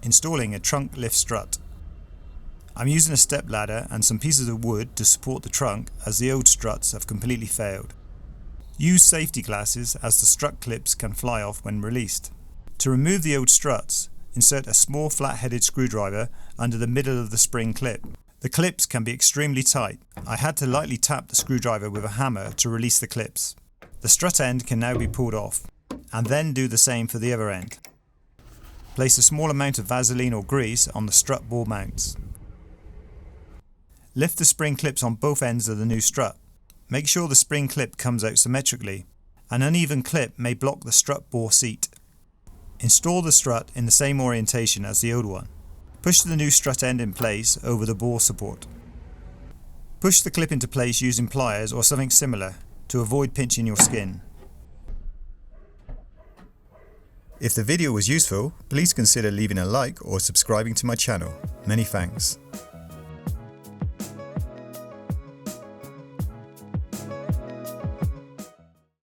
installing a trunk lift strut. I'm using a step ladder and some pieces of wood to support the trunk as the old struts have completely failed. Use safety glasses as the strut clips can fly off when released. To remove the old struts, insert a small flat-headed screwdriver under the middle of the spring clip. The clips can be extremely tight. I had to lightly tap the screwdriver with a hammer to release the clips. The strut end can now be pulled off, and then do the same for the other end. Place a small amount of Vaseline or grease on the strut ball mounts. Lift the spring clips on both ends of the new strut. Make sure the spring clip comes out symmetrically. An uneven clip may block the strut bore seat. Install the strut in the same orientation as the old one. Push the new strut end in place over the bore support. Push the clip into place using pliers or something similar to avoid pinching your skin. If the video was useful, please consider leaving a like or subscribing to my channel. Many thanks.